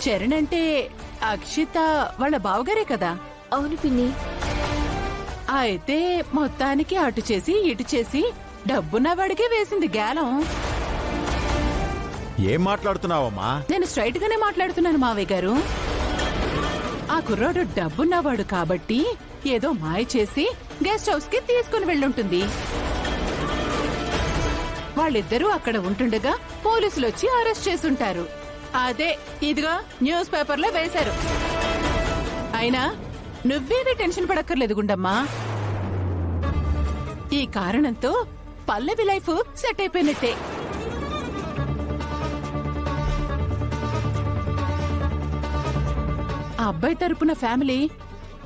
చరణ్ అంటే అక్షిత వాళ్ళ బావగారే కదా? అవును పిన్ని. అయితే మొత్తానికి అటు చేసి ఇటు చేసి డబ్బున్న వాడికే వేసింది గేలం. ఏం మాట్లాడుతున్నావమ్మా? నేను స్ట్రైట్ గానే మాట్లాడుతున్నాను మావయ్య గారు. ఆ కుర్రాడు డబ్బున్నవాడు కాబట్టి ఏదో మాయ చేసి గెస్ట్ హౌస్ కి తీసుకుని వెళ్ళుంటుంది. వాళ్ళిద్దరూ అక్కడ ఉంటుండగా పోలీసులు వచ్చి అరెస్ట్ చేసుంటారు. అదే ఇదిగో న్యూస్ పేపర్లో వేశారు. అయినా నువ్వేది టెన్షన్ పడక్కర్లేదు గుండమ్మా. ఈ కారణంతో పల్లవి లైఫ్ సెట్ అయిపోయినట్టే. ఆ అబ్బాయి తరపున ఫ్యామిలీ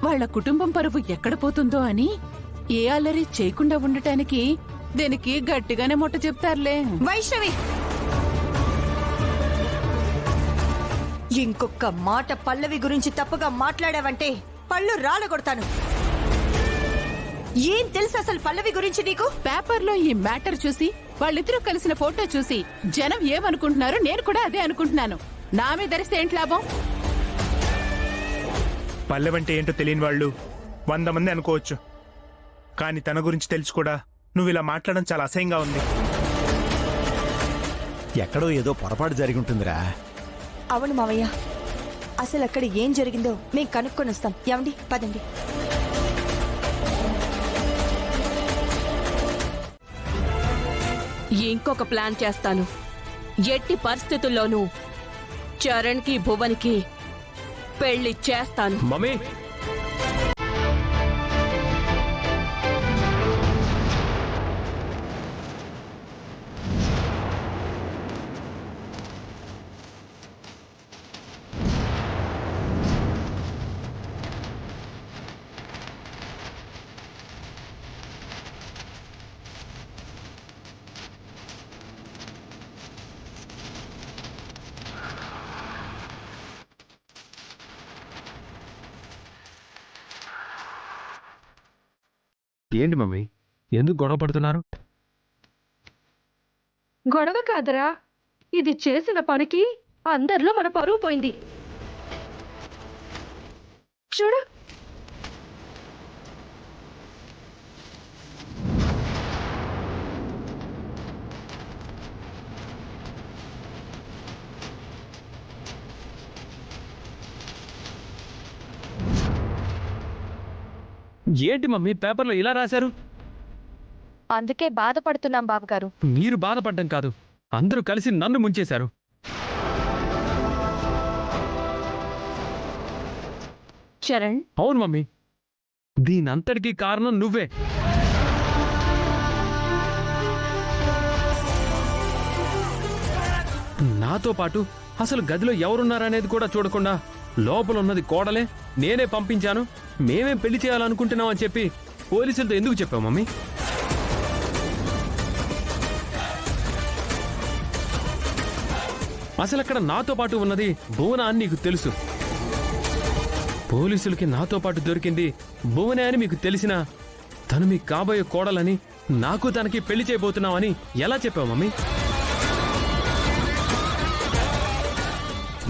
వాళ్ళ కుటుంబం పరువు ఎక్కడ పోతుందో అని ఏ అల్లరి చేయకుండా ఉండటానికి దీనికి గట్టిగానే మొట్ట చెప్తారులే. వైష్ణవి, ఇంకొక మాట పల్లవి గురించి తప్పుగా మాట్లాడావంటే పళ్ళు రాలగొడతాను. ఏం తెలుసు అసలు పల్లవి గురించి నీకు? పేపర్లో ఈ మ్యాటర్ చూసి వాళ్ళిద్దరూ కలిసిన ఫోటో చూసి జనం ఏమనుకుంటున్నారో నేను కూడా అదే అనుకుంటున్నాను. నా మీద ధరిస్తే ఏంటి లాభం? పల్లెవంటే ఏంటో తెలియని వాళ్ళు 100 మంది అనుకోవచ్చు, కానీ తన గురించి తెలుసు కూడా నువ్వు ఇలా మాట్లాడడం చాలా అసహ్యంగా ఉంది. ఎక్కడో ఏదో పొరపాటు జరిగి ఉంటుందిరా. అవును మావయ్య, అసలు అక్కడ ఏం జరిగిందో మేము కనుక్కొని వస్తాం. ఏమండి, పదండి. ఇంకొక ప్లాన్ చేస్తాను. ఎట్టి పరిస్థితుల్లోనూ చరణ్కి భువన్కి పెళ్లి చేస్తాను. మమ్మీ, ఏంటి మమ్మీ, ఎందుకు గొడవ పడుతున్నారు? గొడవ కాదరా, ఇది చేసిన పనికి అందరిలో మన పరువు పోయింది. చూడు, ఏంటి మమ్మీ పేపర్లో ఇలా రాశారు? అందుకే బాధపడుతున్నాం బాబుగారు. మీరు బాధపడ్డం కాదు, అందరూ కలిసి నన్ను ముంచేశారు. చరణ్, అవును మమ్మీ, దీనంతటికీ కారణం నువ్వే. నాతో పాటు అసలు గదిలో ఎవరున్నారనేది కూడా చూడకుండా లోపల ఉన్నది కోడలే, నేనే పంపించాను, మేమేం పెళ్లి చేయాలనుకుంటున్నామని చెప్పి పోలీసులతో ఎందుకు చెప్పావు మమ్మీ? అసలు అక్కడ నాతో పాటు ఉన్నది భువన అని నీకు తెలుసు. పోలీసులకి నాతో పాటు దొరికింది భువనే అని మీకు తెలిసినా తను మీకు కాబోయే కోడలని, నాకు తనకి పెళ్లి చేయబోతున్నావని ఎలా చెప్పావు మమ్మీ?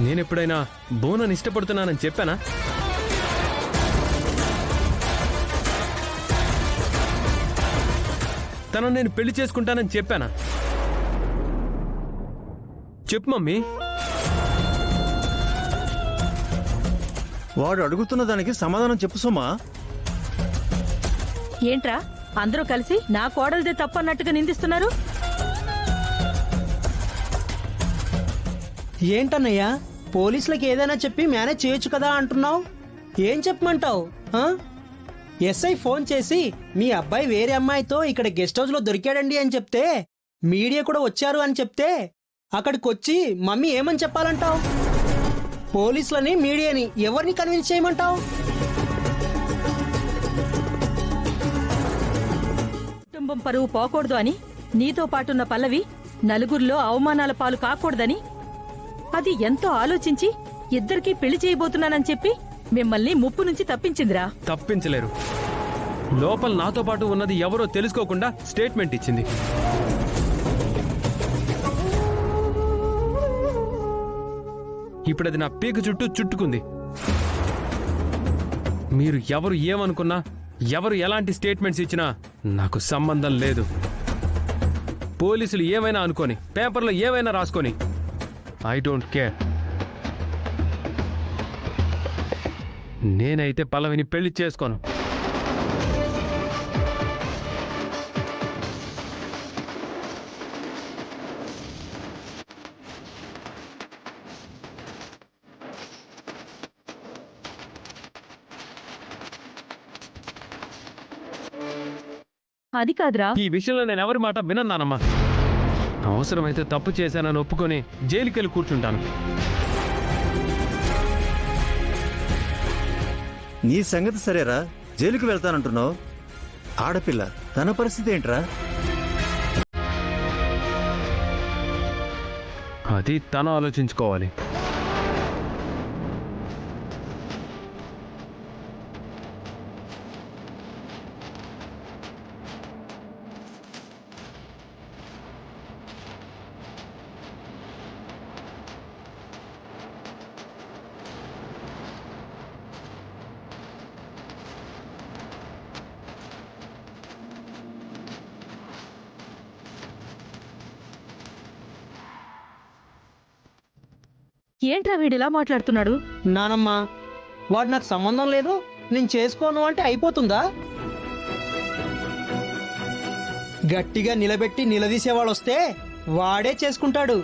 నేనెప్పుడైనా భువనని ఇష్టపడుతున్నానని చెప్పానా? తనను నేను పెళ్లి చేసుకుంటానని చెప్పానా? చెప్పు మమ్మీ. వాడు అడుగుతున్న దానికి సమాధానం చెప్పు సుమా. ఏంట్రా అందరూ కలిసి నా కోడలిదే తప్పు అన్నట్టుగా నిందిస్తున్నారు? ఏంటన్నయ్యా, పోలీసులకి ఏదైనా చెప్పి మేనేజ్ చేయొచ్చు కదా అంటున్నావు. ఏం చెప్పమంటావు? ఎస్ఐ ఫోన్ చేసి మీ అబ్బాయి వేరే అమ్మాయితో ఇక్కడ గెస్ట్ హౌస్ లో దొరికాడండి అని చెప్తే, మీడియా కూడా వచ్చారు అని చెప్తే అక్కడికొచ్చి మమ్మీ ఏమని చెప్పాలంటావు? పోలీసులని, మీడియాని ఎవరిని కన్విన్స్ చేయమంటావు? కుటుంబం పరువు పోకూడదు అని, నీతో పాటున్న పల్లవి నలుగురిలో అవమానాల పాలు కాకూడదని, అది ఎంతో ఆలోచించి ఇద్దరికీ పెళ్లి చేయబోతున్నానని చెప్పి మిమ్మల్ని ముప్పు నుంచి తప్పించిందిరా. తప్పించలేరు. లోపల నాతో పాటు ఉన్నది ఎవరో తెలుసుకోకుండా స్టేట్మెంట్ ఇచ్చింది. ఇప్పుడు అది నా పీక చుట్టూ చుట్టుకుంది. మీరు ఎవరు ఏమనుకున్నా, ఎవరు ఎలాంటి స్టేట్మెంట్స్ ఇచ్చినా నాకు సంబంధం లేదు. పోలీసులు ఏమైనా అనుకొని, పేపర్లో ఏమైనా రాసుకొని, ఐ డోంట్ కేర్. నేనైతే పల్లవిని పెళ్లి చేసుకోను. అది కాదురా. ఈ విషయంలో నేను ఎవరి మాట వినన్నానమ్మా. అవసరమైతే తప్పు చేశానని ఒప్పుకొని జైలుకెళ్ళి కూర్చుంటాను. నీ సంగతి సరేరా, జైలుకి వెళ్తానంటున్నావు. ఆడపిల్ల, తన పరిస్థితి ఏంట్రా? అది తను ఆలోచించుకోవాలి. ఏంట్రా వీడిలా మాట్లాడుతున్నాడు? నానమ్మ, వాడు నాకు సంబంధం లేదు, నేను చేసుకోను అంటే అయిపోతుందా? గట్టిగా నిలబెట్టి నిలదీసేవాడు వస్తే వాడే చేసుకుంటాడు.